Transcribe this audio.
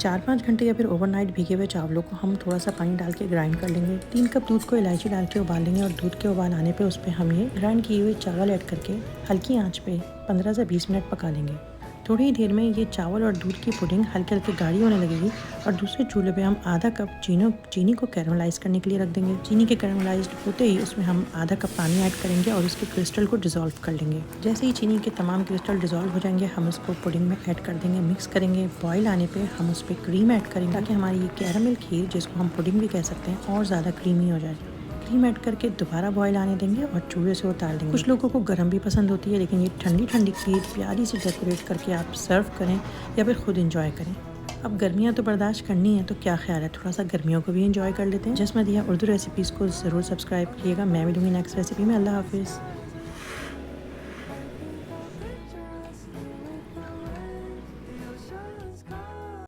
4-5 घंटे या फिर ओवरनाइट भीगे हुए चावलों को हम थोड़ा सा पानी डाल के ग्राइंड कर लेंगे। 3 कप दूध को इलायची डाल के उबाल लेंगे और दूध के उबाल आने पे उस पर हम ये ग्राइंड किए हुए चावल ऐड करके हल्की आंच पे 15 से 20 मिनट पका लेंगे। थोड़ी ही देर में ये चावल और दूध की पुडिंग हल्के हल्के गाढ़ी होने लगेगी और दूसरे चूल्हे पे हम आधा कप चीनी को कैरमलाइज करने के लिए रख देंगे। चीनी के कैरमलाइज होते ही उसमें हम आधा कप पानी ऐड करेंगे और उसके क्रिस्टल को डिज़ोल्व कर लेंगे। जैसे ही चीनी के तमाम क्रिस्टल डिज़ोल्व हो जाएंगे हम उसको पुडिंग में ऐड कर देंगे, मिक्स करेंगे। बॉयल आने पे हम उस पर क्रीम ऐड करेंगे ताकि हमारी ये कैरमल खीर, जिसको हम पुडिंग भी कह सकते हैं, और ज़्यादा क्रीमी हो जाए। क्रीम ऐड करके दोबारा बॉयल आने देंगे और चूल्हे से उतार देंगे। कुछ लोगों को गर्म भी पसंद होती है, लेकिन ये ठंडी ठंडी खीर प्यारी से डेकोरेट करके आप सर्व करें या फिर खुद इंजॉय करें। अब गर्मियाँ तो बर्दाश्त करनी है, तो क्या ख्याल है थोड़ा सा गर्मियों को भी इंजॉय कर लेते हैं। जस्ट मदिया उर्दू रेसिपीज़ को ज़रूर सब्सक्राइब कीजिएगा। मैं मिलूंगी नेक्स्ट रेसिपी में। अल्लाह हाफिज़।